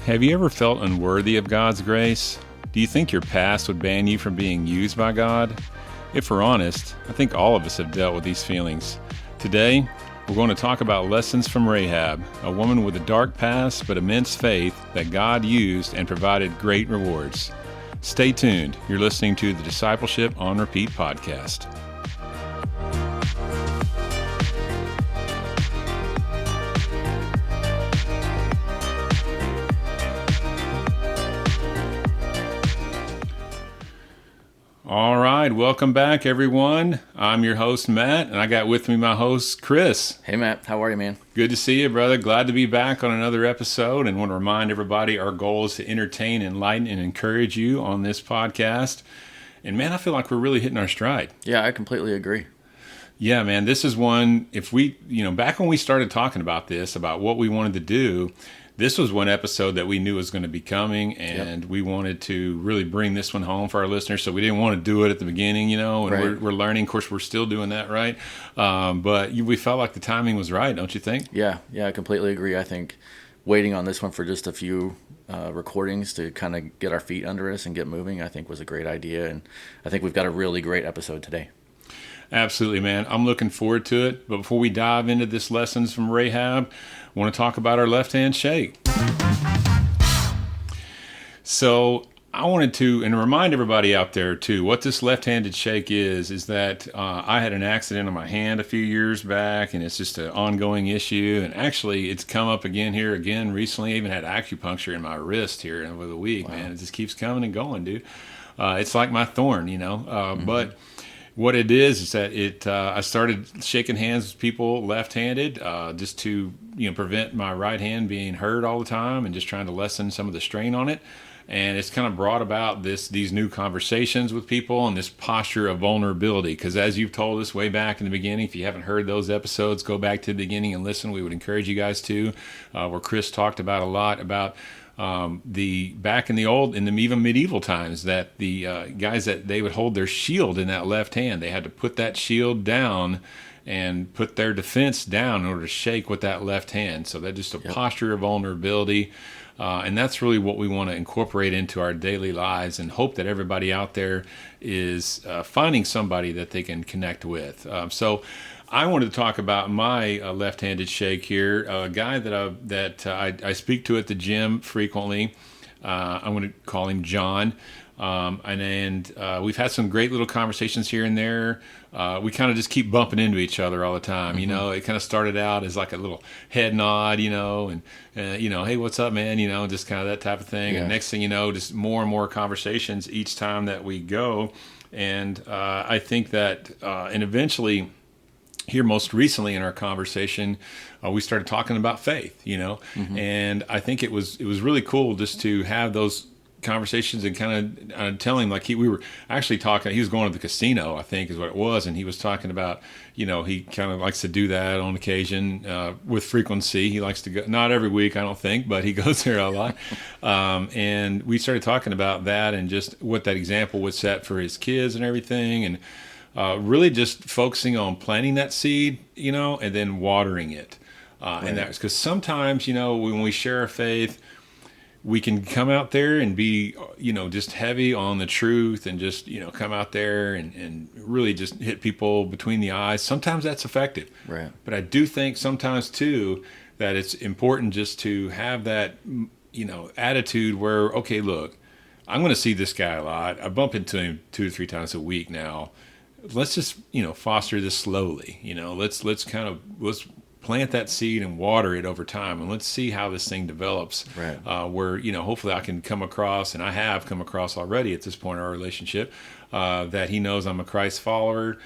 Have you ever felt unworthy of God's grace? Do you think your past would ban you from being used by God? If we're honest, I think all of us have dealt with these feelings. Today, we're going to talk about lessons from Rahab, a woman with a dark past but immense faith that God used and provided great rewards. Stay tuned. You're listening to the Discipleship on Repeat podcast. All right, welcome back, everyone. I'm your host, Matt, and I got with me my host, Chris. Hey, Matt. How are you, man? Good to see you, brother. Glad to be back on another episode, and want to remind everybody our goal is to entertain, enlighten, and encourage you on this podcast. And, man, I feel like we're really hitting our stride. Yeah, I completely agree. Yeah, man, this is one, back when we started talking about this, about what we wanted to do, this was one episode that we knew was going to be coming, and we wanted to really bring this one home for our listeners. So we didn't want to do it at the beginning, and right. we're learning. Of course, we're still doing that, right? But we felt like the timing was right, don't you think? Yeah, I completely agree. I think waiting on this one for just a few recordings to kind of get our feet under us and get moving, I think was a great idea. And I think we've got a really great episode today. Absolutely, man. I'm looking forward to it. But before we dive into this lessons from Rahab, I want to talk about our left-hand shake. So I wanted to, and remind everybody out there too, what this left-handed shake is that I had an accident on my hand a few years back, and it's just an ongoing issue. And actually, it's come up again recently. I even had acupuncture in my wrist here over the week, Wow. man. It just keeps coming and going, dude. It's like my thorn, but what it is that I started shaking hands with people left-handed just to prevent my right hand being hurt all the time, and just trying to lessen some of the strain on it. And it's kind of brought about these new conversations with people and this posture of vulnerability. Because as you've told us way back in the beginning, if you haven't heard those episodes, go back to the beginning and listen. We would encourage you guys to, where Chris talked about a lot about back in the even medieval times, that the guys that they would hold their shield in that left hand, they had to put that shield down and put their defense down in order to shake with that left hand. So that's just a posture of vulnerability. And that's really what we want to incorporate into our daily lives, and hope that everybody out there is finding somebody that they can connect with. So I wanted to talk about my left-handed shake here, a guy that I speak to at the gym frequently. I'm going to call him John. And we've had some great little conversations here and there. We kind of just keep bumping into each other all the time. It kind of started out as like a little head nod, and hey, what's up, man? Just kind of that type of thing. Yeah. And next thing you know, just more and more conversations each time that we go. And I think that, and eventually, here most recently in our conversation, we started talking about faith, and I think it was really cool just to have those conversations and kind of tell him, like we were actually talking, he was going to the casino, I think is what it was, and he was talking about, he kind of likes to do that on occasion with frequency. He likes to go, not every week, I don't think, but he goes there a lot. And we started talking about that and just what that example would set for his kids and everything, and really just focusing on planting that seed, and then watering it. Right. And that's because sometimes, when we share our faith, we can come out there and be, just heavy on the truth, and just, come out there and really just hit people between the eyes. Sometimes that's effective. Right. But I do think sometimes too that it's important just to have that, attitude where, okay, look, I'm going to see this guy a lot. I bump into him 2 or 3 times a week now. Let's just, foster this slowly. Let's plant that seed and water it over time, and let's see how this thing develops. Right. Where, hopefully I can come across, and I have come across already at this point in our relationship, that he knows I'm a Christ follower.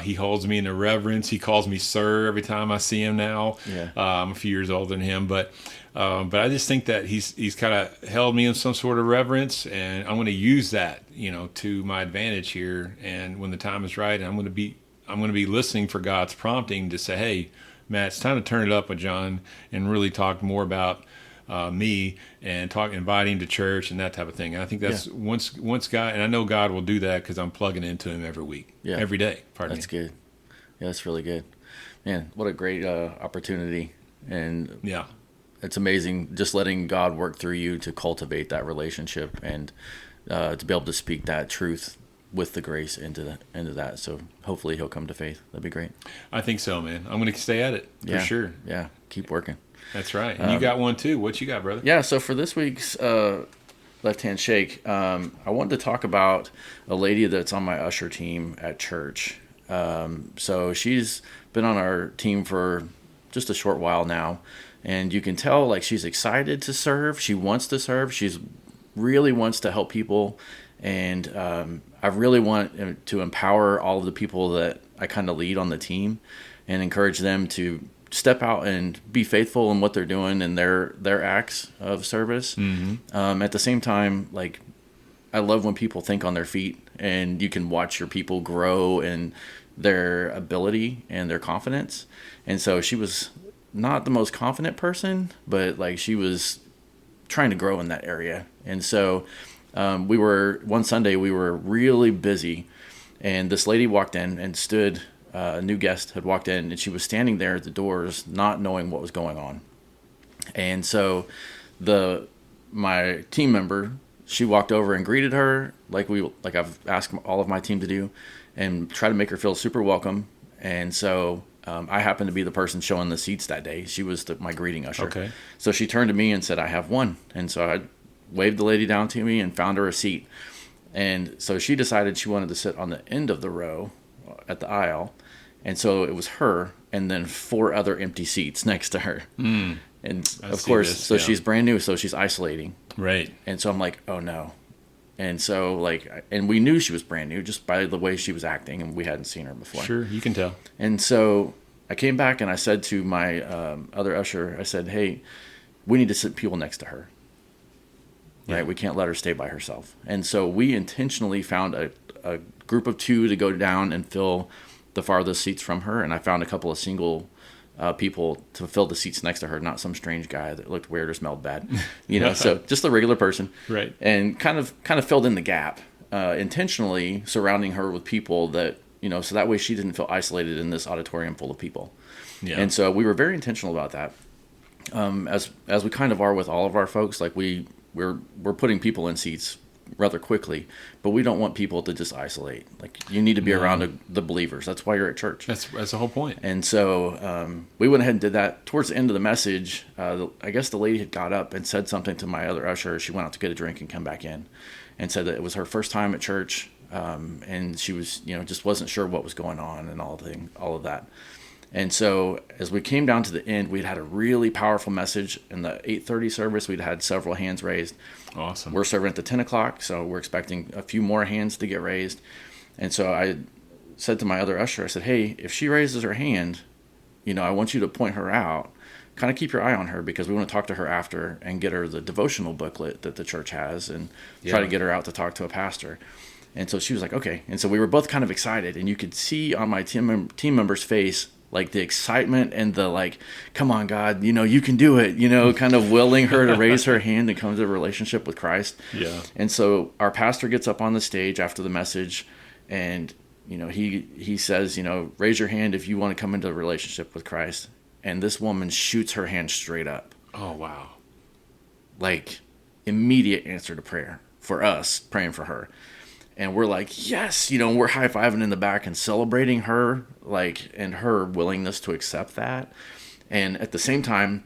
He holds me in reverence. He calls me sir every time I see him now. Yeah. I'm a few years older than him, but I just think that he's kind of held me in some sort of reverence, and I'm going to use that, to my advantage here. And when the time is right, I'm going to be listening for God's prompting to say, hey, Matt, it's time to turn it up with John and really talk more about me, and invite him to church and that type of thing. And I think that's once God, and I know God will do that because I'm plugging into him every week, every day. That's good. Yeah, that's really good. Man, what a great opportunity. And it's amazing just letting God work through you to cultivate that relationship and to be able to speak that truth with the grace into that. So hopefully he'll come to faith. That'd be great. I think so, man. I'm going to stay at it for sure. Yeah, keep working. That's right. And you got one too. What you got, brother? Yeah, so for this week's Left Hand Shake, I wanted to talk about a lady that's on my usher team at church. So she's been on our team for just a short while now, and you can tell like she's excited to serve. She wants to serve. She's really wants to help people, and I really want to empower all of the people that I kind of lead on the team and encourage them to step out and be faithful in what they're doing and their acts of service. Mm-hmm. At the same time, like, I love when people think on their feet and you can watch your people grow in their ability and their confidence. And so she was not the most confident person, but like she was trying to grow in that area. And so one Sunday we were really busy, and this lady walked in and stood. A new guest had walked in, and she was standing there at the doors, not knowing what was going on. And so my team member, she walked over and greeted her like I've asked all of my team to do, and try to make her feel super welcome. And so I happened to be the person showing the seats that day. She was my greeting usher. Okay. So she turned to me and said, "I have one." And so I waved the lady down to me and found her a seat. And so she decided she wanted to sit on the end of the row at the aisle. And so it was her and then 4 other empty seats next to her. Mm, and of course, she's brand new, so she's isolating. Right. And so I'm like, oh no. And so and we knew she was brand new just by the way she was acting, and we hadn't seen her before. Sure, you can tell. And so I came back and I said to my other usher, I said, hey, we need to sit people next to her. Yeah. Right? We can't let her stay by herself. And so we intentionally found a group of 2 to go down and fill the farthest seats from her, and I found a couple of single people to fill the seats next to her, not some strange guy that looked weird or smelled bad, so just a regular person, right? And kind of filled in the gap, intentionally surrounding her with people that, so that way she didn't feel isolated in this auditorium full of people. Yeah. And so we were very intentional about that, as we kind of are with all of our folks. Like we're putting people in seats rather quickly, but we don't want people to just isolate. Like, you need to be around the believers. That's why you're at church. That's the whole point. And so we went ahead and did that. Towards the end of the message, I guess the lady had got up and said something to my other usher. She went out to get a drink and come back in and said that it was her first time at church, and she was, just wasn't sure what was going on and all of that. And so as we came down to the end, we'd had a really powerful message. In the 8:30 service, we'd had several hands raised. Awesome. We're serving at the 10 o'clock, so we're expecting a few more hands to get raised. And so I said to my other usher, I said, hey, if she raises her hand, I want you to point her out. Kind of keep your eye on her, because we want to talk to her after and get her the devotional booklet that the church has, and try to get her out to talk to a pastor. And so she was like, okay. And so we were both kind of excited, and you could see on my team member's face, like, the excitement and the, like, come on, God, you can do it, kind of willing her to raise her hand and come to a relationship with Christ. Yeah. And so our pastor gets up on the stage after the message, and, he says, raise your hand if you want to come into a relationship with Christ. And this woman shoots her hand straight up. Oh, wow. Like, immediate answer to prayer for us, praying for her. And we're like, yes, we're high-fiving in the back and celebrating her, like, and her willingness to accept that. And at the same time,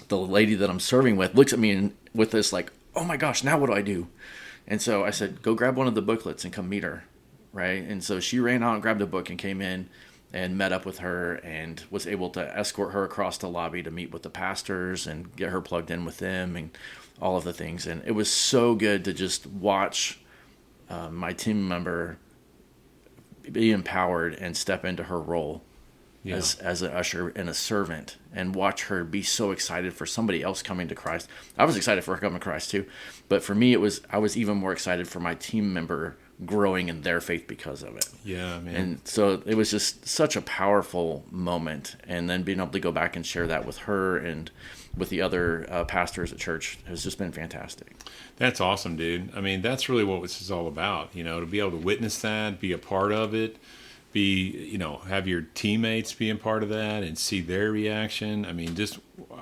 the lady that I'm serving with looks at me with this, like, oh my gosh, now what do I do? And so I said, go grab one of the booklets and come meet her, right? And so she ran out and grabbed a book and came in and met up with her and was able to escort her across the lobby to meet with the pastors and get her plugged in with them and all of the things. And it was so good to just watch my team member be empowered and step into her role as an usher and a servant, and watch her be so excited for somebody else coming to Christ. I was excited for her coming to Christ too, but for me, I was even more excited for my team member growing in their faith because of it. Yeah, man. And so it was just such a powerful moment, and then being able to go back and share that with her and with the other pastors at church has just been fantastic. That's awesome, dude. I mean, that's really what this is all about, to be able to witness that, be a part of it, have your teammates being part of that and see their reaction. I mean, just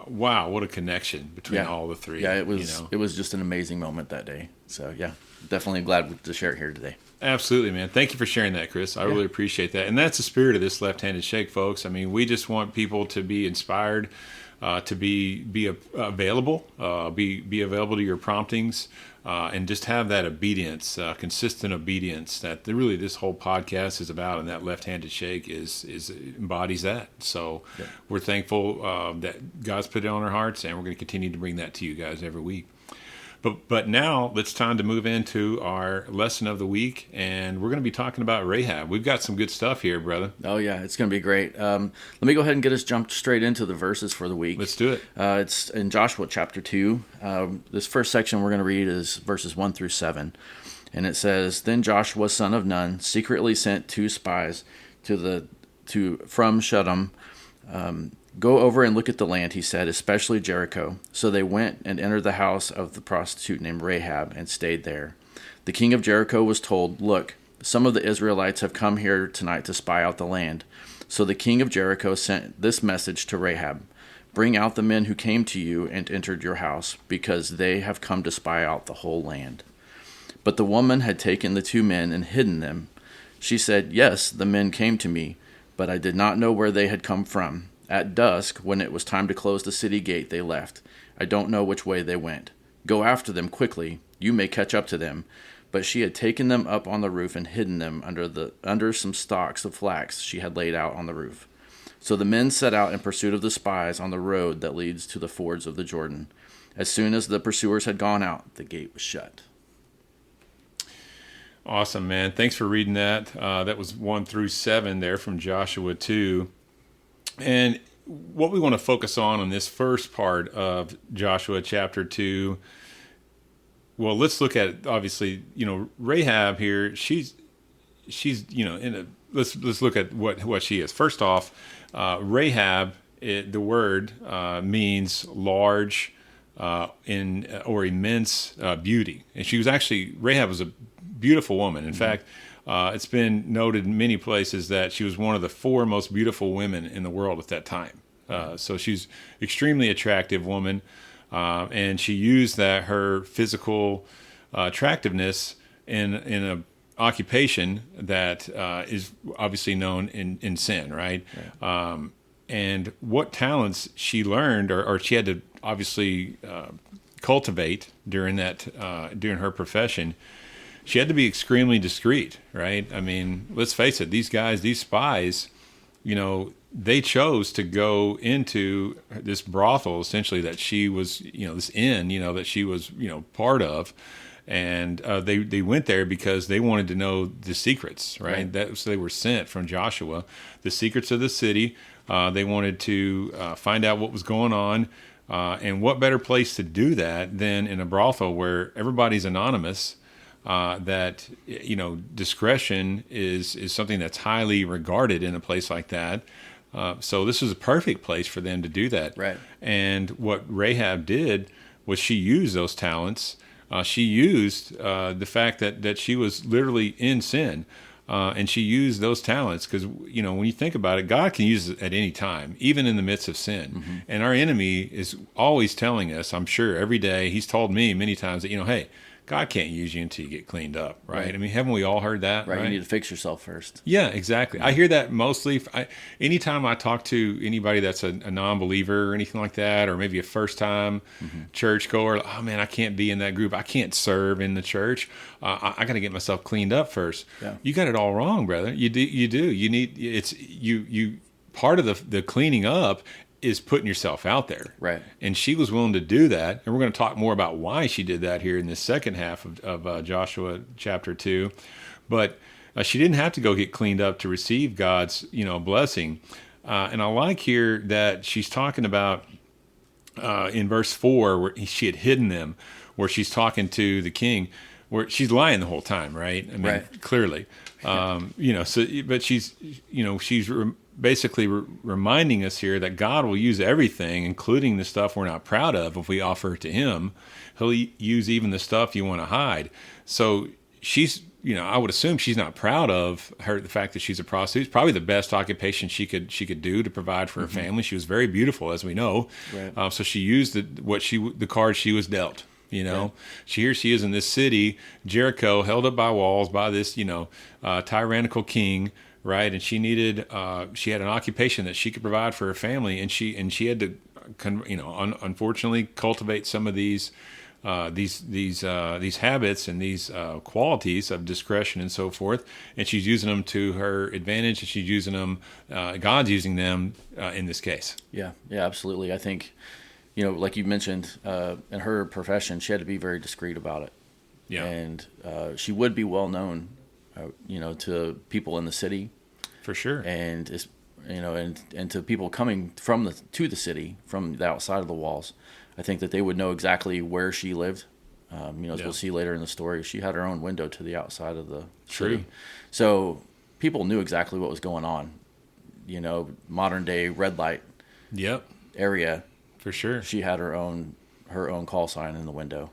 wow, what a connection between all the three. Yeah, it was just an amazing moment that day. So yeah, definitely glad to share it here today. Absolutely, man. Thank you for sharing that, Chris. I really appreciate that. And that's the spirit of this left-handed shake, folks. I mean, we just want people to be inspired, to be available, be available to your promptings, and just have that obedience, consistent obedience that really this whole podcast is about. And that left-handed shake is embodies that. So we're thankful that God's put it on our hearts, and we're going to continue to bring that to you guys every week. But now it's time to move into our lesson of the week, and we're going to be talking about Rahab. We've got some good stuff here, brother. Oh, yeah, it's going to be great. Let me go ahead and get us jumped straight into the verses for the week. Let's do it. It's in Joshua chapter 2. This first section we're going to read is verses 1 through 7. And it says, Then Joshua, son of Nun, secretly sent 2 spies from Shittim. Go over and look at the land, he said, especially Jericho. So they went and entered the house of the prostitute named Rahab and stayed there. The king of Jericho was told, Look, some of the Israelites have come here tonight to spy out the land. So the king of Jericho sent this message to Rahab, Bring out the men who came to you and entered your house, because they have come to spy out the whole land. But the woman had taken the 2 men and hidden them. She said, Yes, the men came to me, but I did not know where they had come from. At dusk, when it was time to close the city gate, they left. I don't know which way they went. Go after them quickly. You may catch up to them. But she had taken them up on the roof and hidden them under some stalks of flax she had laid out on the roof. So the men set out in pursuit of the spies on the road that leads to the fords of the Jordan. As soon as the pursuers had gone out, the gate was shut. Awesome, man. Thanks for reading that. That was 1 through 7 there from Joshua 2. And what we want to focus on this first part of Joshua chapter 2, well, let's look at, obviously, Rahab here, she's let's look at what she is. First off, Rahab, the word means large or immense beauty. And Rahab was a beautiful woman. In fact, it's been noted in many places that she was one of the 4 most beautiful women in the world at that time. So she's extremely attractive woman, and she used her physical attractiveness in a occupation that is obviously known in sin, right? And what talents she learned, or she had to obviously cultivate during her profession. She had to be extremely discreet, right? I mean, let's face it, these spies, they chose to go into this brothel, essentially, that she was, this inn, that she was, part of. And they went there because they wanted to know the secrets, right? So they were sent from Joshua, the secrets of the city. They wanted to find out what was going on. And what better place to do that than in a brothel where everybody's anonymous? That discretion is something that's highly regarded in a place like that. So this was a perfect place for them to do that. Right. And what Rahab did was she used those talents. She used the fact that she was literally in sin, and she used those talents because when you think about it, God can use it at any time, even in the midst of sin. Mm-hmm. And our enemy is always telling us, I'm sure every day, he's told me many times that hey, God can't use you until you get cleaned up, right? I mean, haven't we all heard that? Right, you need to fix yourself first. Yeah, exactly. I hear that mostly. Anytime I talk to anybody that's a non-believer or anything like that, or maybe a first-time churchgoer, oh man, I can't be in that group. I can't serve in the church. I got to get myself cleaned up first. Yeah. You got it all wrong, brother. You do. You need. You. Part of the cleaning up is putting yourself out there. Right. And she was willing to do that. And we're going to talk more about why she did that here in this second half of Joshua chapter 2. But she didn't have to go get cleaned up to receive God's, blessing. And I like here that she's talking about in verse 4 where she had hidden them, where she's talking to the king, where she's lying the whole time, right? I mean, clearly. But she's basically reminding us here that God will use everything, including the stuff we're not proud of, if we offer it to him. He'll use even the stuff you want to hide. So she's I would assume she's not proud of the fact that she's a prostitute. It's probably the best occupation she could do to provide for her family. She was very beautiful, as we know. Right. So she used the card she was dealt. Right. Here she is in this city, Jericho, held up by walls by this, tyrannical king, right? And she needed, she had an occupation that she could provide for her family, and she had to, unfortunately, cultivate some of these habits and these qualities of discretion and so forth, and she's using them to her advantage, and she's using them. God's using them in this case. Yeah, absolutely. I think, like you mentioned, in her profession, she had to be very discreet about it. Yeah, and she would be well known, to people in the city, for sure, and and to people coming to the city from the outside of the walls. I think that they would know exactly where she lived. As we'll see later in the story, she had her own window to the outside of the city. So people knew exactly what was going on. Modern day red light area. For sure. She had her own call sign in the window,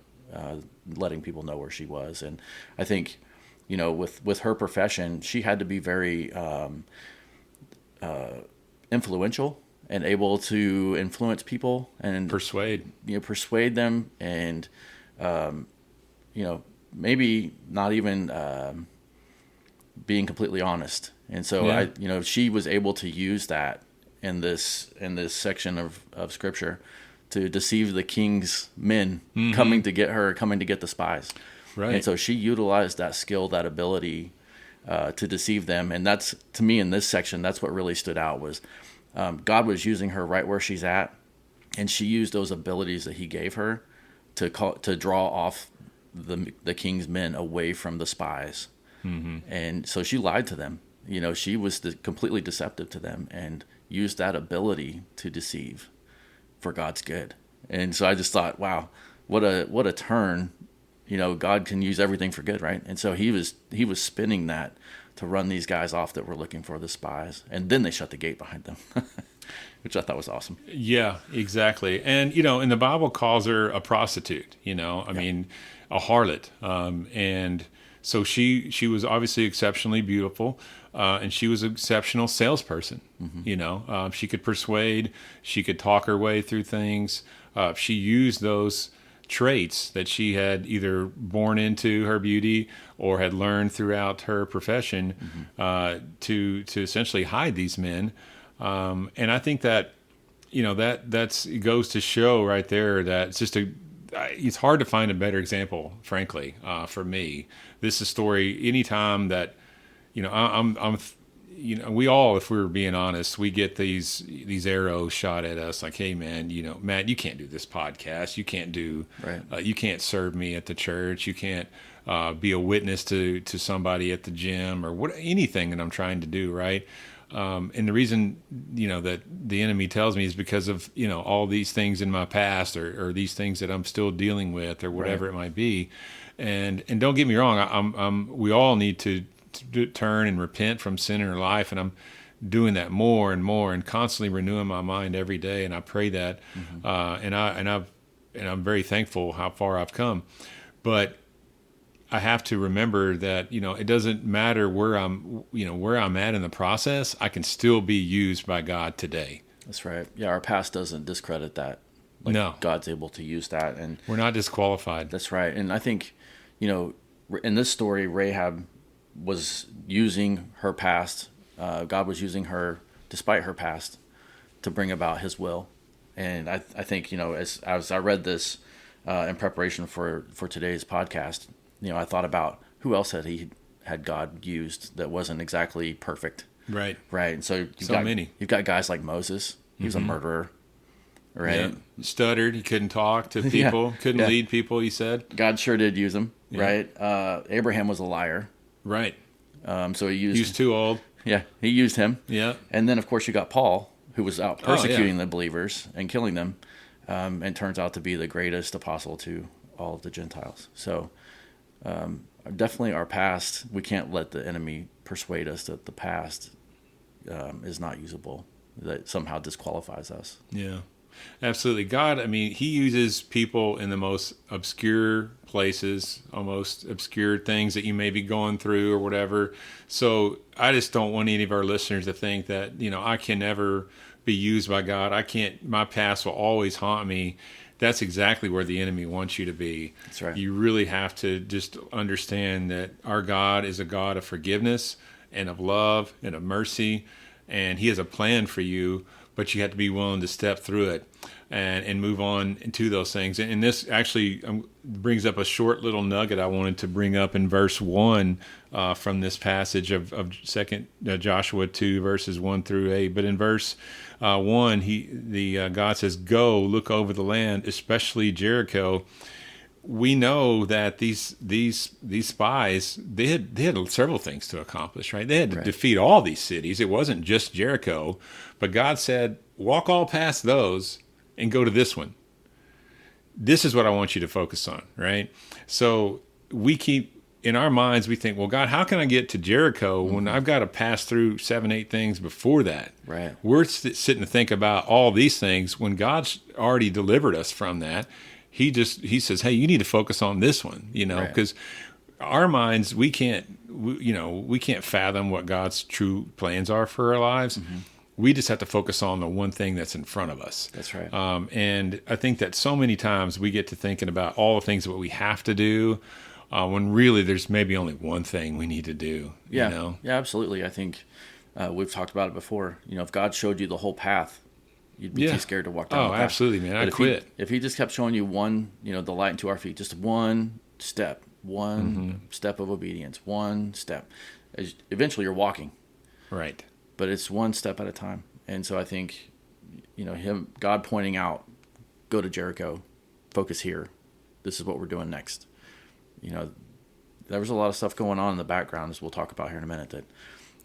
letting people know where she was. And I think, with her profession, she had to be very influential and able to influence people and persuade them, and maybe not even being completely honest. And so she was able to use that in this section of scripture to deceive the king's men coming to get the spies. Right. And so she utilized that skill, that ability to deceive them. And that's, to me, in this section, that's what really stood out was God was using her right where she's at, and she used those abilities that he gave her to draw off the king's men away from the spies. And so she lied to them. She was completely deceptive to them and used that ability to deceive for God's good. And so I just thought, wow, what a turn. God can use everything for good, right? And so he was spinning that to run these guys off that were looking for the spies, and then they shut the gate behind them, which I thought was awesome. Yeah, exactly. And and the Bible calls her a prostitute. I mean, a harlot. And so she was obviously exceptionally beautiful, and she was an exceptional salesperson. She could persuade, she could talk her way through things. She used those traits that she had either born into her beauty or had learned throughout her profession to essentially hide these men. And I think that it goes to show right there that it's hard to find a better example, frankly, for me. This is a story anytime that I'm we all, if we're being honest, we get these arrows shot at us like, hey man, Matt, you can't do this podcast. You can't do, you can't serve me at the church. You can't be a witness to somebody at the gym or anything that I'm trying to do. Right. And the reason, that the enemy tells me is because of, all these things in my past or these things that I'm still dealing with or whatever it might be. And don't get me wrong. We all need to turn and repent from sin in our life, and I'm doing that more and more and constantly renewing my mind every day, and I pray that and I'm very thankful how far I've come. But I have to remember that it doesn't matter where I'm at in the process. I can still be used by God today. That's right. Yeah, our past doesn't discredit that. No, God's able to use that, and we're not disqualified. That's right. And I think in this story, Rahab was using her past. God was using her, despite her past, to bring about his will. And I think, as I read this in preparation for today's podcast, I thought about who else had God used that wasn't exactly perfect. Right. Right. And so you've got guys like Moses. He was a murderer. Right. Yeah. Stuttered. He couldn't talk to people, couldn't lead people, he said. God sure did use him. Yeah. Right. Abraham was a liar. Right. So he was too old. Yeah, he used him. Yeah. And then, of course, you got Paul, who was out persecuting the believers and killing them, and turns out to be the greatest apostle to all of the Gentiles. So definitely our past, we can't let the enemy persuade us that the past is not usable, that somehow disqualifies us. Yeah. Absolutely. God, I mean, he uses people in the most obscure places, almost obscure things that you may be going through or whatever. So I just don't want any of our listeners to think that, I can never be used by God. My past will always haunt me. That's exactly where the enemy wants you to be. That's right. You really have to just understand that our God is a God of forgiveness and of love and of mercy, and he has a plan for you, but you have to be willing to step through it and move on to those things. And this actually brings up a short little nugget I wanted to bring up in verse 1 from this passage of 2 Joshua 2, verses 1 through 8. But in verse 1, God says, "Go, look over the land, especially Jericho." We know that these spies, they had several things to accomplish, right? They had to defeat all these cities. It wasn't just Jericho, but God said, "Walk all past those and go to this one. This is what I want you to focus on," right? So we keep in our minds, we think, well, God, how can I get to Jericho when I've got to pass through 7, 8 things before that? Right. We're sitting to think about all these things when God's already delivered us from that. He says, hey, you need to focus on this one, because our minds, we can't fathom what God's true plans are for our lives. Mm-hmm. We just have to focus on the one thing that's in front of us. That's right. And I think that so many times we get to thinking about all the things that we have to do, when really there's maybe only one thing we need to do. Yeah, absolutely. I think we've talked about it before. If God showed you the whole path, you'd be too scared to walk down the path. Absolutely, man. I'd quit. If he just kept showing you one, the light into our feet, just one step, step of obedience, one step. Eventually you're walking. Right. But it's one step at a time. And so I think, God pointing out, go to Jericho, focus here. This is what we're doing next. There was a lot of stuff going on in the background, as we'll talk about here in a minute,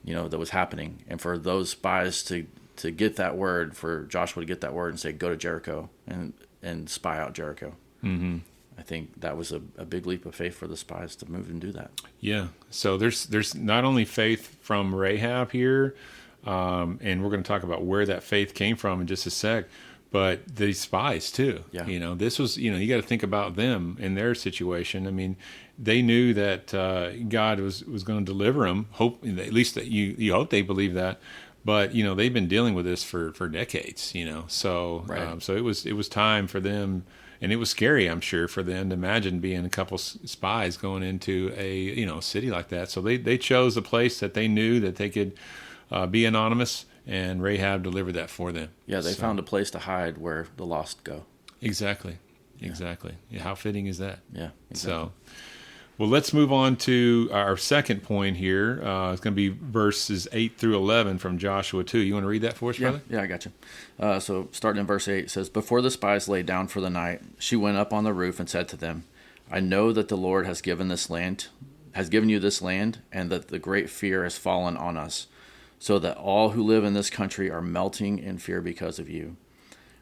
that was happening. And for those spies to get that word, for Joshua to get that word and say, go to Jericho and spy out Jericho. Mm-hmm. I think that was a big leap of faith for the spies to move and do that. Yeah. So there's not only faith from Rahab here, and we're going to talk about where that faith came from in just a sec, but these spies too. Yeah. This was, you got to think about them and their situation. I mean, they knew that God was going to deliver them. Hope, at least that you hope they believe that. But they've been dealing with this for decades. So right. So it was time for them, and it was scary, I'm sure, for them to imagine being a couple spies going into a city like that. So they chose a place that they knew that they could be anonymous, and Rahab delivered that for them. Yeah, they found a place to hide where the lost go. Exactly. Yeah, how fitting is that? Yeah. Exactly. So. Well, let's move on to our second point here. It's going to be verses 8 through 11 from Joshua 2. You want to read that for us, brother? Yeah, I got you. So starting in verse 8, it says, "Before the spies lay down for the night, she went up on the roof and said to them, 'I know that the Lord has given you this land, and that the great fear has fallen on us, so that all who live in this country are melting in fear because of you.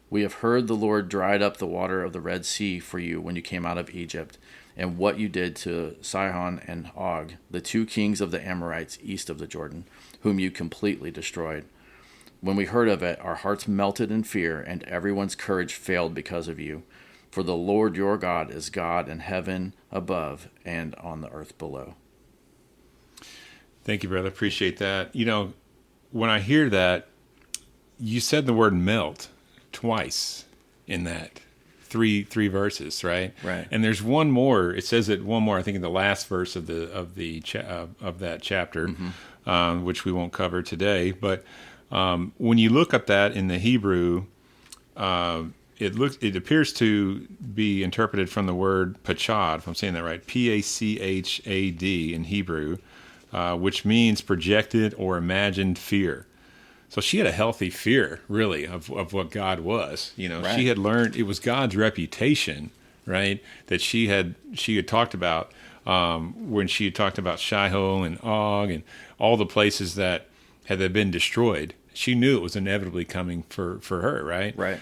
We have heard the Lord dried up the water of the Red Sea for you when you came out of Egypt, and what you did to Sihon and Og, the 2 kings of the Amorites east of the Jordan, whom you completely destroyed. When we heard of it, our hearts melted in fear, and everyone's courage failed because of you. For the Lord your God is God in heaven above and on the earth below.'" Thank you, brother. Appreciate that. When I hear that, you said the word melt twice in that. Three verses, right? Right. And there's one more. It says it one more. I think in the last verse of that chapter, mm-hmm. Which we won't cover today. But when you look at that in the Hebrew, it appears to be interpreted from the word pachad, if I'm saying that right, Pachad in Hebrew, which means projected or imagined fear. So she had a healthy fear, really, of what God was. Right. She had learned it was God's reputation, right, that she had talked about when she had talked about Sihon and Og and all the places that had been destroyed. She knew it was inevitably coming for her, right? Right.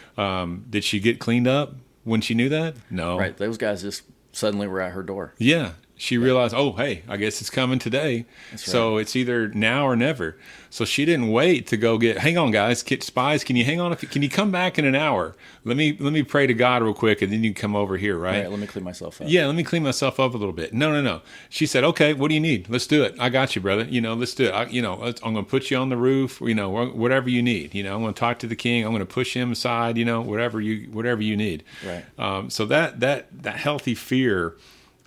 Did she get cleaned up when she knew that? No. Right. Those guys just suddenly were at her door. Yeah. She realized, oh, hey, I guess it's coming today. So it's either now or never. So she didn't wait to go hang on, guys, spies, can you hang on? Can you come back in an hour? Let me pray to God real quick, and then you can come over here, right? Let me clean myself up. Yeah, let me clean myself up a little bit. No. She said, okay, what do you need? Let's do it. I got you, brother. Let's do it. I'm going to put you on the roof, whatever you need. I'm going to talk to the king. I'm going to push him aside, whatever you need. Right. So that healthy fear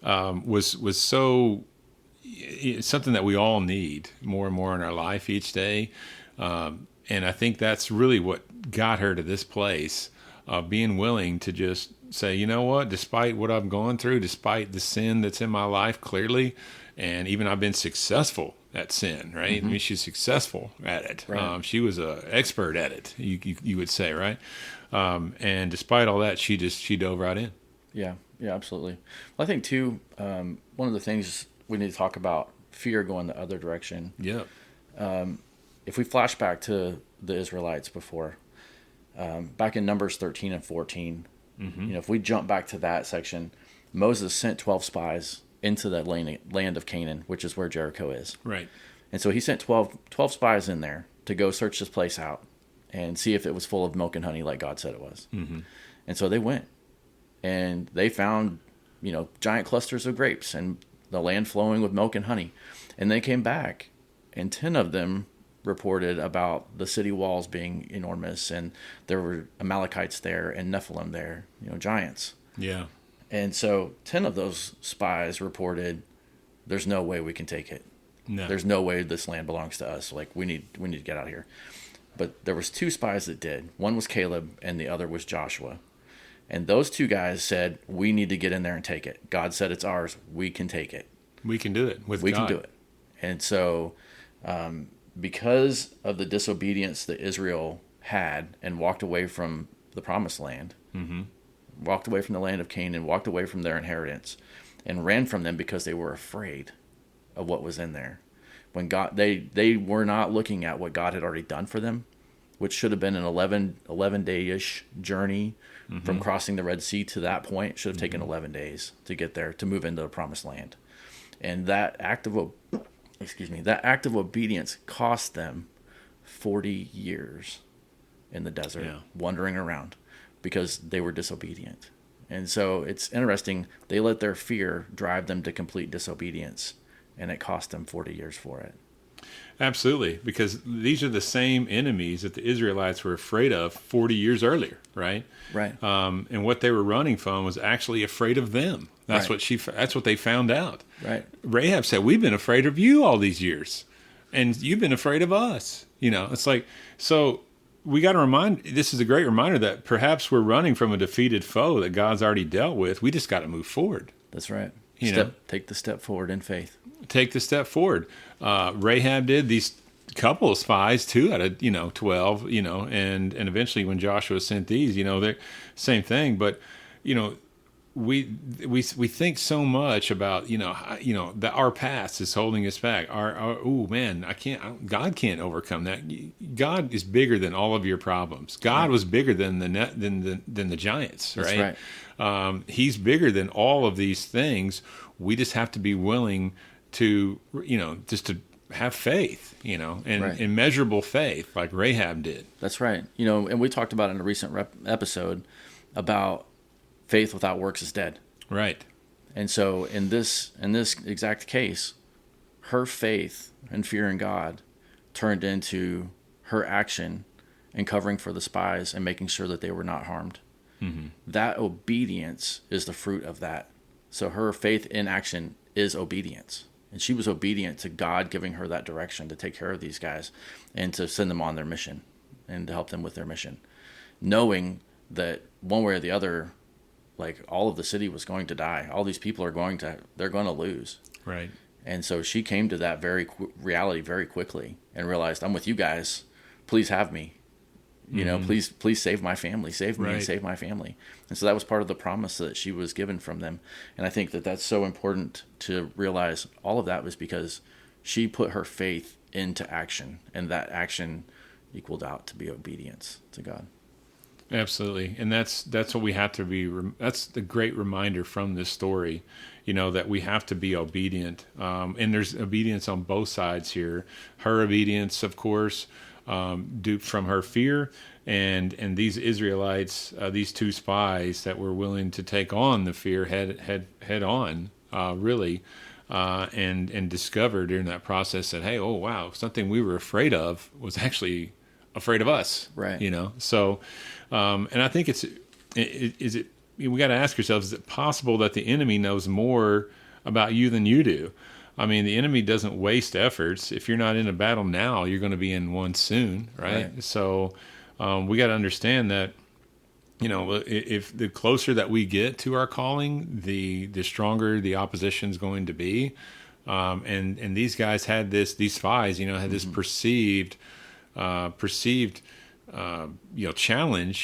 was so it's something that we all need more and more in our life each day, and I think that's really what got her to this place of being willing to just say, you know what, despite what I'm going through, despite the sin that's in my life clearly, and even I've been successful at sin, right? Mm-hmm. I mean, she's successful at it. Right. She was an expert at it, you would say, right? And despite all that, she dove right in. Yeah, absolutely. Well, I think too, one of the things we need to talk about, fear going the other direction. Yeah. If we flash back to the Israelites before, back in Numbers 13 and 14, mm-hmm. If we jump back to that section, Moses sent 12 spies into the land of Canaan, which is where Jericho is. Right. And so he sent 12 spies in there to go search this place out and see if it was full of milk and honey like God said it was. Mm-hmm. And so they went. And they found, giant clusters of grapes and the land flowing with milk and honey. And they came back, and 10 of them reported about the city walls being enormous, and there were Amalekites there and Nephilim there, giants. Yeah. And so 10 of those spies reported, there's no way we can take it. No. There's no way this land belongs to us. Like, we need to get out of here. But there was 2 spies that did. One was Caleb, and the other was Joshua. And those 2 guys said, we need to get in there and take it. God said it's ours. We can take it. We can do it with God. We can do it. And so because of the disobedience that Israel had and walked away from the promised land, mm-hmm. walked away from the land of Canaan, walked away from their inheritance, and ran from them because they were afraid of what was in there. When God, they were not looking at what God had already done for them, which should have been an 11 day-ish journey. Mm-hmm. From crossing the Red Sea to that point. It should have taken 11 days to get there, to move into the promised land. And that act of obedience cost them 40 years in the desert, wandering around because they were disobedient. And so it's interesting, they let their fear drive them to complete disobedience, and it cost them 40 years for it. Absolutely, because these are the same enemies that the Israelites were afraid of 40 years earlier, right? Right. And what they were running from was actually afraid of them. That's what they found out. Right. Rahab said, "We've been afraid of you all these years, and you've been afraid of us." It's like, so we got to this is a great reminder that perhaps we're running from a defeated foe that God's already dealt with. We just got to move forward. That's right. Take the step forward in faith. Take the step forward. Rahab did. These couple of spies, 2 out of 12, and eventually when Joshua sent these, they're same thing. But we think so much about that our past is holding us back. God can't overcome that. God is bigger than all of your problems. God was bigger than the giants, right? That's right. He's bigger than all of these things. We just have to be willing to, just to have faith, and immeasurable faith like Rahab did. That's right. And we talked about in a recent episode about faith without works is dead. Right. And so in this exact case, her faith and fear in God turned into her action in covering for the spies and making sure that they were not harmed. Mm-hmm. That obedience is the fruit of that. So her faith in action is obedience. And she was obedient to God giving her that direction to take care of these guys and to send them on their mission and to help them with their mission. Knowing that one way or the other, like, all of the city was going to die. All these people they're going to lose. Right. And so she came to that reality very quickly and realized, I'm with you guys. Please have me. Please save my family. Save me and save my family. And so that was part of the promise that she was given from them. And I think that that's so important to realize. All of that was because she put her faith into action, and that action equaled out to be obedience to God. Absolutely, and that's what we have to be. That's the great reminder from this story, that we have to be obedient. And there's obedience on both sides here. Her obedience, of course, duped from her fear, and these Israelites, these two spies that were willing to take on the fear head on, really, and discovered during that process that, hey, oh wow, something we were afraid of was actually afraid of us, Right? So, and I think we got to ask ourselves: is it possible that the enemy knows more about you than you do? I mean, the enemy doesn't waste efforts. If you're not in a battle now, you're going to be in one soon, right? So, we got to understand that. If the closer that we get to our calling, the stronger the opposition is going to be. And these guys had these spies, had this perceived challenge,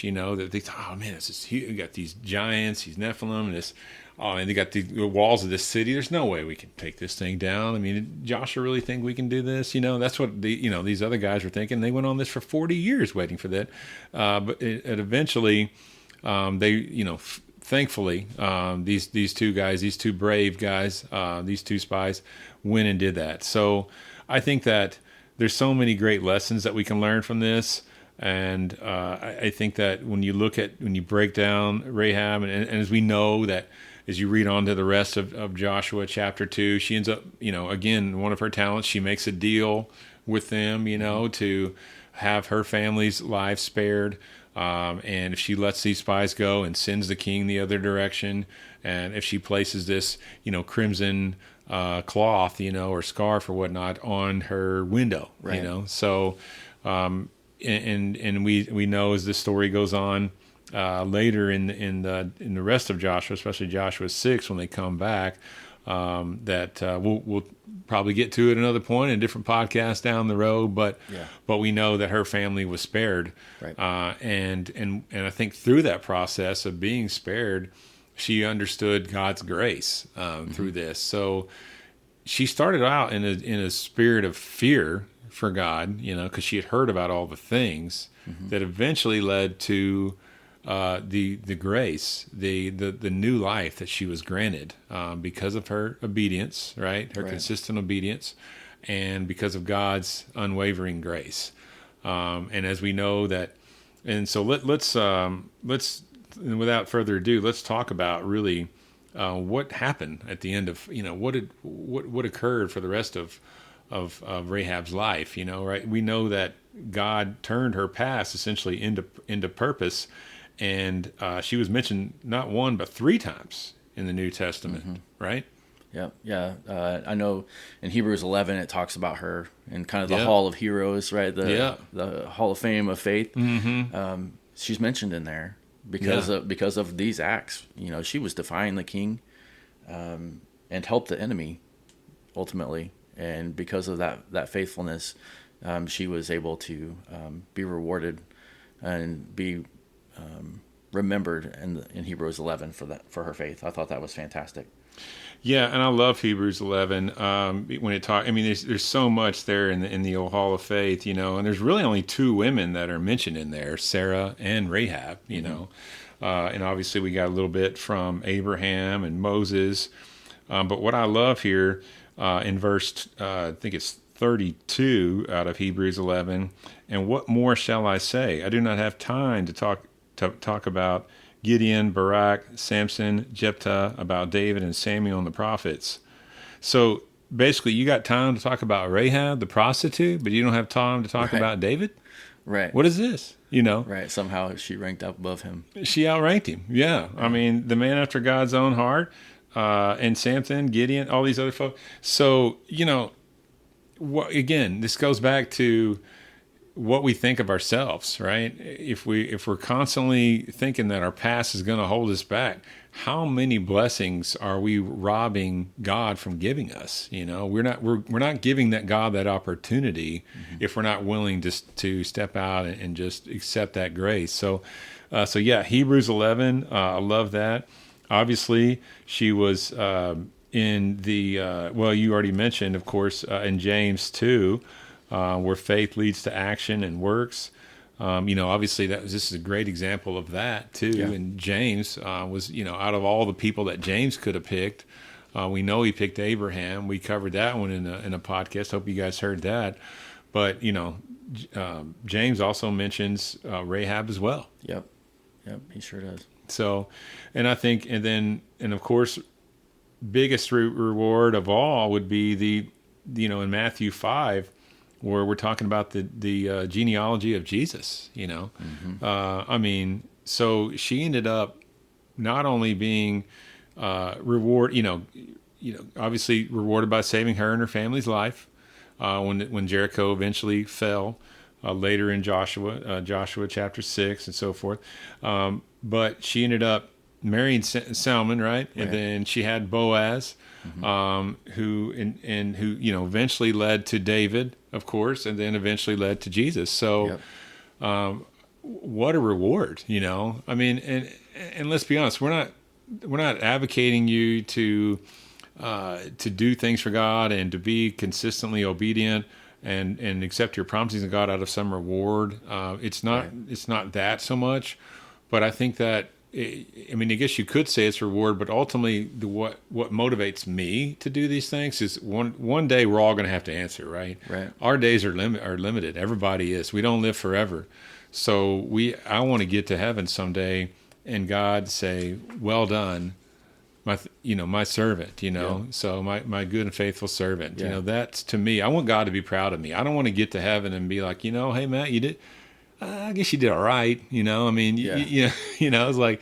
that they thought, oh man, you got these giants, these Nephilim, and they got the walls of this city. There's no way we can take this thing down. I mean, did Joshua really think we can do this? That's what these other guys were thinking. They went on this for 40 years waiting for that. But it eventually, they, thankfully, these two guys, these two brave guys, these two spies went and did that. So I think that there's so many great lessons that we can learn from this. And I think that when you break down Rahab, and as we know that as you read on to the rest of Joshua chapter 2, she ends up, again, one of her talents, she makes a deal with them, to have her family's lives spared. And if she lets these spies go and sends the king the other direction, and if she places this, crimson cloth, or scarf or whatnot on her window, Right. So, and we know as this story goes on later in the rest of Joshua, especially Joshua 6, when they come back, that we'll probably get to it another point in a different podcast down the road, but we know that her family was spared, Right. And I think through that process of being spared, she understood God's grace through this. So she started out in a spirit of fear for God, because she had heard about all the things that eventually led to the grace, the new life that she was granted because of her obedience, right? Her consistent obedience, and because of God's unwavering grace. And as we know that, and so let's without further ado, let's talk about really what happened at the end of what occurred for the rest of Rahab's life. Right? We know that God turned her past essentially into purpose. And she was mentioned not one but three times in the New Testament, right? Yeah. I know in Hebrews 11 it talks about her in kind of the Hall of Heroes, right? The Hall of Fame of Faith. She's mentioned in there because of these acts. She was defying the king and helped the enemy ultimately, and because of that faithfulness, she was able to be rewarded and be remembered in Hebrews 11 for her faith. I thought that was fantastic. Yeah, and I love Hebrews 11 when it talks. I mean, there's so much there in the old Hall of Faith, and there's really only two women that are mentioned in there, Sarah and Rahab, and obviously we got a little bit from Abraham and Moses, but what I love here in verse, I think it's 32 out of Hebrews 11, and what more shall I say? I do not have time to talk about Gideon, Barak, Samson, Jephthah, about David and Samuel and the prophets. So basically, you got time to talk about Rahab, the prostitute, but you don't have time to talk about David? Right. What is this? Right. Somehow she ranked up above him. She outranked him. Yeah. Right. I mean, the man after God's own heart, and Samson, Gideon, all these other folks. So, again, this goes back to what we think of ourselves, right? If we're constantly thinking that our past is going to hold us back, how many blessings are we robbing God from giving us? We're not giving that God that opportunity if we're not willing to step out and just accept that grace. So Hebrews 11, I love that. Obviously, she was in the you already mentioned, of course, in James 2. Where faith leads to action and works. Obviously this is a great example of that too. Yeah. And James was, out of all the people that James could have picked, we know he picked Abraham. We covered that one in a podcast. Hope you guys heard that. But James also mentions Rahab as well. Yep, he sure does. So, and I think, and of course, biggest reward of all would be in Matthew 5, where we're talking about the genealogy of Jesus. So she ended up not only being obviously rewarded by saving her and her family's life when Jericho eventually fell. Later in Joshua chapter 6 and so forth. But she ended up marrying Salmon, right? And then she had Boaz, who eventually led to David, of course, and then eventually led to Jesus. So, what a reward, and let's be honest, we're not advocating you to do things for God and to be consistently obedient and accept your promises of God out of some reward. It's not that so much, but I think that I guess you could say it's reward, but ultimately what motivates me to do these things is one day we're all going to have to answer, right? Right. Our days are limited. Everybody is. We don't live forever. So I want to get to heaven someday and God say, "Well done, my servant, so my good and faithful servant." That's, to me, I want God to be proud of me. I don't want to get to heaven and be like, "Hey Matt, you did, I guess you did all right." It's like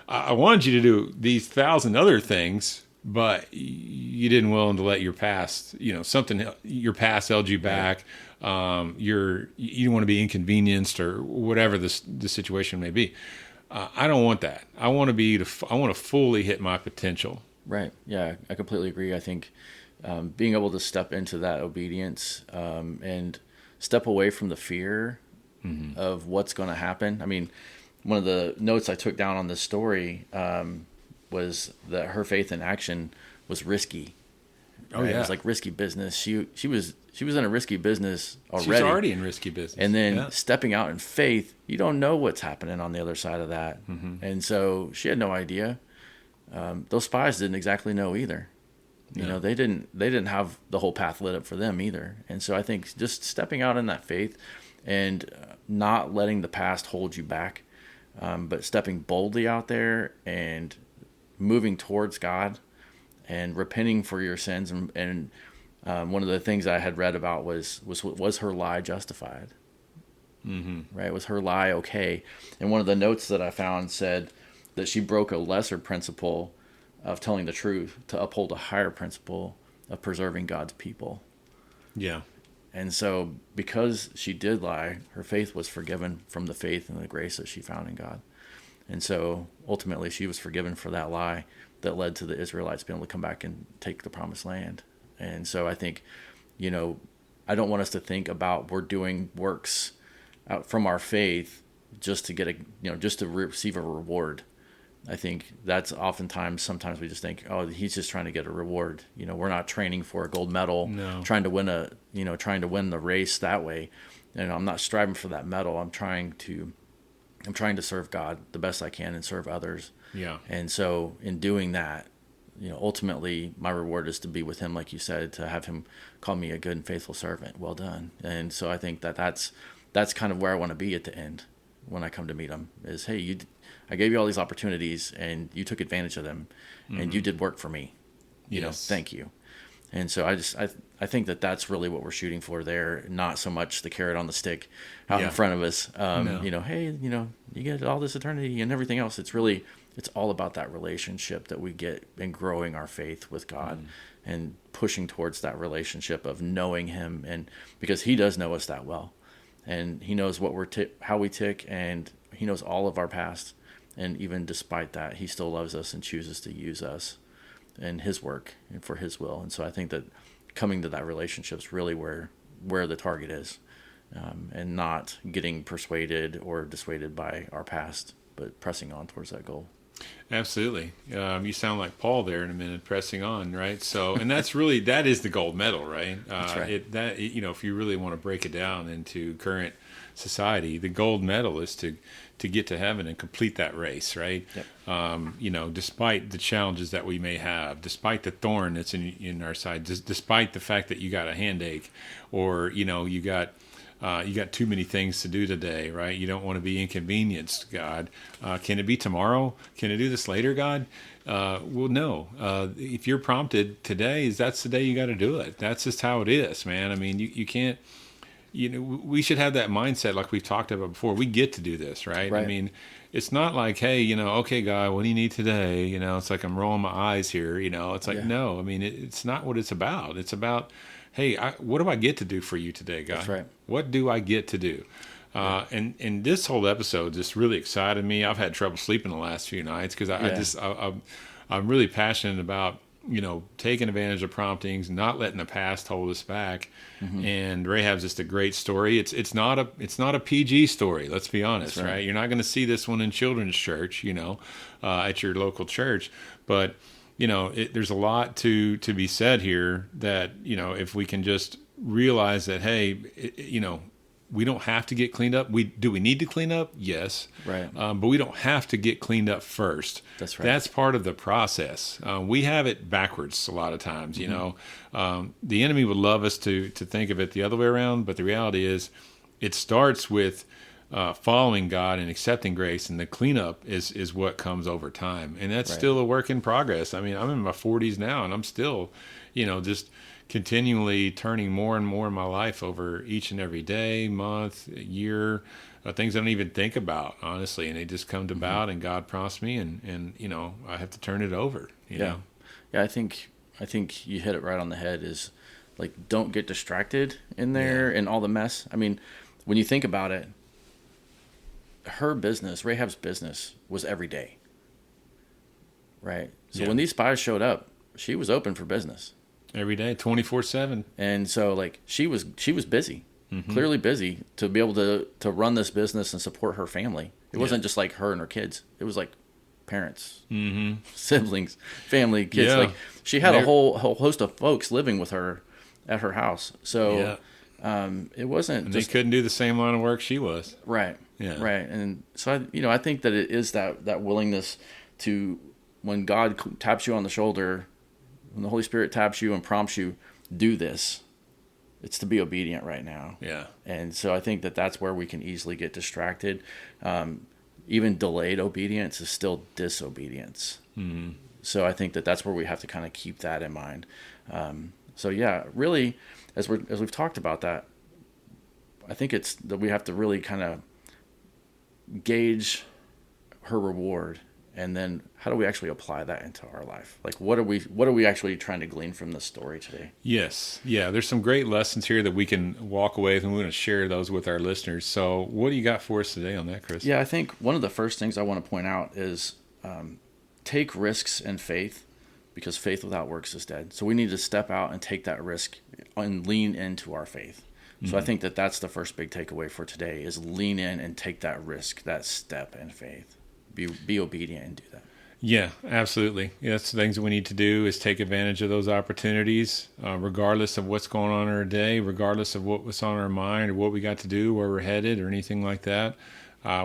I wanted you to do these 1,000 other things, but you didn't willing to let your past, your past held you back. You don't want to be inconvenienced or whatever the situation may be. I don't want that. I want to fully hit my potential. Right. Yeah, I completely agree. I think being able to step into that obedience and step away from the fear of what's going to happen. One of the notes I took down on this story was that her faith in action was risky. Oh, yeah. It was like risky business. She was in a risky business already. She was already in risky business. And then stepping out in faith, you don't know what's happening on the other side of that. And so she had no idea. Those spies didn't exactly know either. They didn't have the whole path lit up for them either. And so I think just stepping out in that faith and not letting the past hold you back, but stepping boldly out there and moving towards God and repenting for your sins. And one of the things I had read about was her lie justified? Right? Was her lie okay? And one of the notes that I found said that she broke a lesser principle of telling the truth to uphold a higher principle of preserving God's people. Yeah. And so because she did lie, her faith was forgiven from the faith and the grace that she found in God. And so ultimately she was forgiven for that lie that led to the Israelites being able to come back and take the promised land. And so I think, I don't want us to think about we're doing works out from our faith just to get just to receive a reward. I think that's sometimes we just think, oh, he's just trying to get a reward. We're not training for a gold medal, trying to win the race that way. And I'm not striving for that medal. I'm trying to serve God the best I can and serve others. Yeah. And so in doing that, ultimately my reward is to be with him, like you said, to have him call me a good and faithful servant. Well done. And so I think that's kind of where I want to be at the end when I come to meet him is, hey, I gave you all these opportunities and you took advantage of them and you did work for me. Thank you. And so I think that's really what we're shooting for there. Not so much the carrot on the stick out in front of us. Hey, you get all this eternity and everything else. It's all about that relationship that we get in growing our faith with God and pushing towards that relationship of knowing him. And because he does know us that well and he knows what how we tick, and he knows all of our past. And even despite that, he still loves us and chooses to use us in his work and for his will. And so I think that coming to that relationship is really where the target is, and not getting persuaded or dissuaded by our past, but pressing on towards that goal. Absolutely. You sound like Paul there in a minute, pressing on, right? So, and that is the gold medal, right? That's right. If you really want to break it down into current society, the gold medal is to get to heaven and complete that race, right? Yep. Despite the challenges that we may have, despite the thorn that's in our side, despite the fact that you got a handache, or you got too many things to do today, right? You don't want to be inconvenienced, God. Can it be tomorrow? Can I do this later, God? Well, no. If you're prompted today, that's the day you got to do it. That's just how it is, man. I mean, you can't. We should have that mindset, like we've talked about before. We get to do this, right? Right. I mean, it's not like, hey, okay, God, what do you need today? It's like I'm rolling my eyes here. It's like, Yeah. no. I mean, it's not what it's about. It's about, hey, what do I get to do for you today, God? That's right. What do I get to do? And this whole episode just really excited me. I've had trouble sleeping the last few nights because I'm really passionate about taking advantage of promptings, not letting the past hold us back. Mm-hmm. And Rahab's just a great story. It's not a PG story. Let's be honest, right? You're not going to see this one in children's church, at your local church, but there's a lot to be said here that if we can just realize that, hey, we don't have to get cleaned up. We need to clean up? Yes. Right. But we don't have to get cleaned up first. That's right. That's part of the process. We have it backwards a lot of times, The enemy would love us to think of it the other way around, but the reality is it starts with following God and accepting grace, and the cleanup is what comes over time. And that's still a work in progress. I mean, I'm in my 40s now, and I'm still, just continually turning more and more in my life over each and every day, month, year, things I don't even think about, honestly, and they just come to about, and God prompts me, and I have to turn it over. You know? Yeah. I think you hit it right on the head. Is like, don't get distracted in there and all the mess. I mean, when you think about it, Rahab's business was every day, right? So when these spies showed up, she was open for business. Every day, 24/7. And so, like, she was busy, clearly busy to be able to run this business and support her family. It wasn't just like her and her kids. It was like parents, siblings, family, kids. Yeah. Like, she had a whole host of folks living with her at her house. So it wasn't and just... They couldn't do the same line of work she was. Right. Yeah. Right. And so, I think that it is that willingness to, when God taps you on the shoulder, when the Holy Spirit taps you and prompts you, do this, it's to be obedient right now. Yeah. And so I think that that's where we can easily get distracted. Even delayed obedience is still disobedience. Mm-hmm. So I think that that's where we have to kind of keep that in mind. So yeah, really, as we've talked about that, I think it's that we have to really kind of gauge her reward. And then how do we actually apply that into our life? Like, what are we actually trying to glean from this story today? Yes. Yeah. There's some great lessons here that we can walk away with, and we're going to share those with our listeners. So what do you got for us today on that, Chris? Yeah, I think one of the first things I want to point out is take risks in faith, because faith without works is dead. So we need to step out and take that risk and lean into our faith. So I think that that's the first big takeaway for today, is lean in and take that risk, that step in faith. Be obedient and do that. Yeah, absolutely. Yeah, that's the things that we need to do, is take advantage of those opportunities, regardless of what's going on in our day, regardless of what was on our mind or what we got to do, where we're headed or anything like that.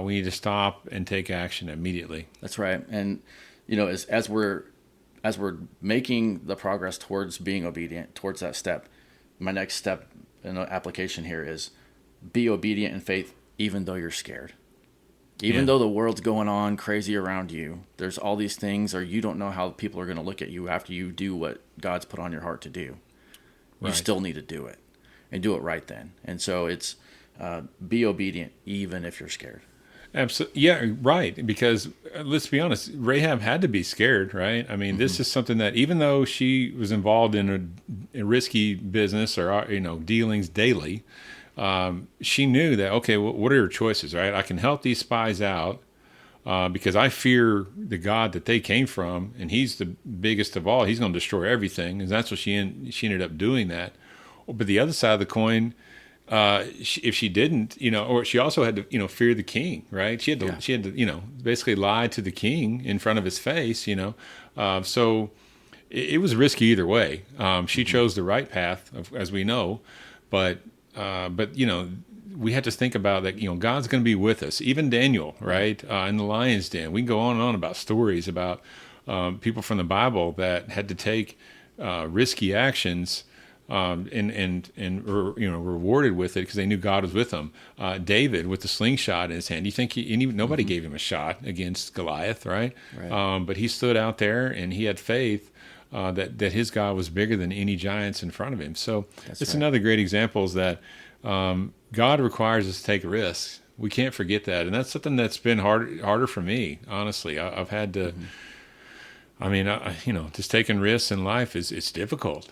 We need to stop and take action immediately. That's right. And, as we're making the progress towards being obedient, towards that step, my next step in the application here is be obedient in faith, even though you're scared. Even though the world's going on crazy around you, there's all these things, or you don't know how people are going to look at you after you do what God's put on your heart to do. Right. You still need to do it, and do it right then. And so it's be obedient even if you're scared. Absolutely. Yeah, right. Because let's be honest, Rahab had to be scared, right? I mean, this is something that, even though she was involved in a risky business or dealings daily, she knew that, okay, well, what are her choices, right? I can help these spies out because I fear the God that they came from, and he's the biggest of all. He's going to destroy everything, and that's what she ended up doing that. But the other side of the coin, if she didn't, or she also had to, fear the king, right? She had to, basically lie to the king in front of his face, so it was risky either way. She chose the right path, as we know, but we had to think about that. God's going to be with us. Even Daniel, right, in the lion's den. We can go on and on about stories about people from the Bible that had to take risky actions, and were, rewarded with it because they knew God was with them. David with the slingshot in his hand. You think nobody gave him a shot against Goliath, right? But he stood out there and he had faith. That his God was bigger than any giants in front of him. So it's another great example is that God requires us to take risks. We can't forget that, and that's something that's been harder for me. Honestly, I've had to. I mean, just taking risks in life it's difficult.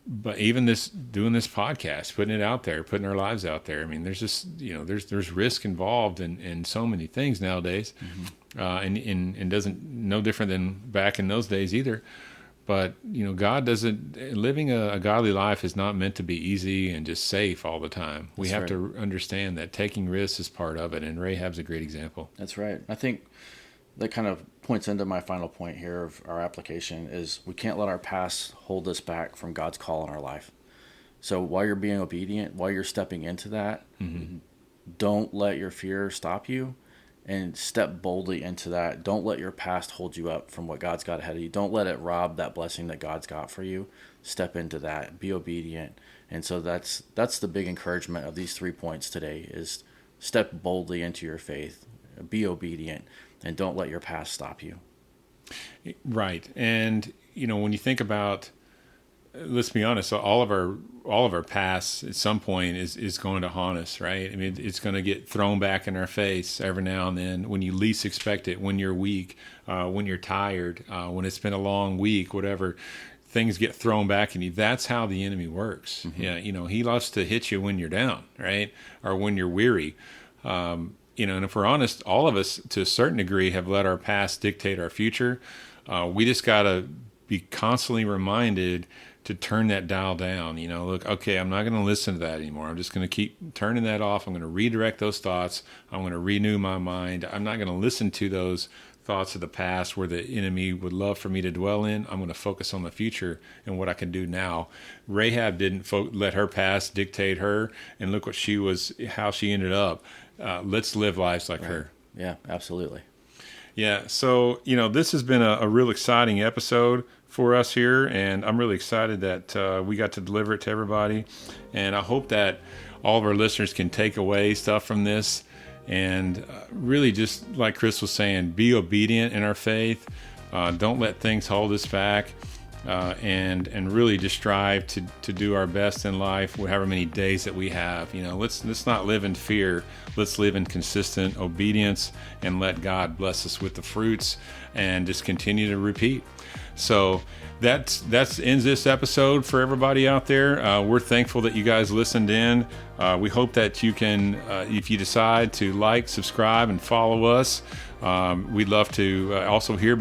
But even doing this podcast, putting it out there, putting our lives out there. I mean, there's just there's risk involved in so many things nowadays. And doesn't no different than back in those days either. But God doesn't. Living a godly life is not meant to be easy and just safe all the time. We have to understand that taking risks is part of it, and Rahab's a great example. That's right. I think that kind of points into my final point here of our application is we can't let our past hold us back from God's call in our life. So while you're being obedient, while you're stepping into that, don't let your fear stop you. And step boldly into that. Don't let your past hold you up from what God's got ahead of you. Don't let it rob that blessing that God's got for you. Step into that. Be obedient. And so that's the big encouragement of these 3 points today is step boldly into your faith. Be obedient. And don't let your past stop you. Right. And, when you think about, let's be honest, all of our past at some point is going to haunt us, right? I mean, it's going to get thrown back in our face every now and then when you least expect it, when you're weak, when you're tired, when it's been a long week, whatever, things get thrown back in you. That's how the enemy works. Yeah, he loves to hit you when you're down, right? Or when you're weary. And if we're honest, all of us to a certain degree have let our past dictate our future. We just got to be constantly reminded to turn that dial down. Look, okay, I'm not going to listen to that anymore. I'm just going to keep turning that off. I'm going to redirect those thoughts. I'm going to renew my mind. I'm not going to listen to those thoughts of the past where the enemy would love for me to dwell in. I'm going to focus on the future and what I can do now. Rahab didn't let her past dictate her, and look what how she ended up. Let's live lives like her. Yeah, absolutely. Yeah, so, this has been a real exciting episode for us here, and I'm really excited that we got to deliver it to everybody. And I hope that all of our listeners can take away stuff from this and really, just like Chris was saying, be obedient in our faith. Don't let things hold us back, and really just strive to do our best in life, however many days that we have. Let's not live in fear. Let's live in consistent obedience and let God bless us with the fruits and just continue to repeat. So that ends this episode for everybody out there. We're thankful that you guys listened in. We hope that you can, if you decide to like, subscribe, and follow us, we'd love to also hear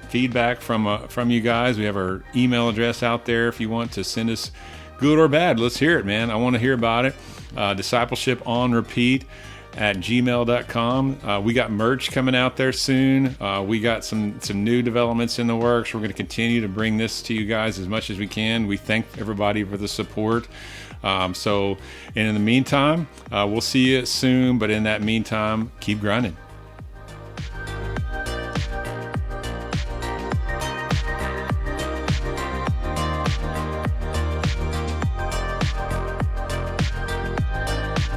feedback from you guys. We have our email address out there if you want to send us good or bad. Let's hear it, man. I want to hear about it. discipleshiponrepeat@gmail.com. We got merch coming out there soon. We got some new developments in the works. We're going to continue to bring this to you guys as much as we can. We thank everybody for the support. And in the meantime, we'll see you soon. But in that meantime, keep grinding.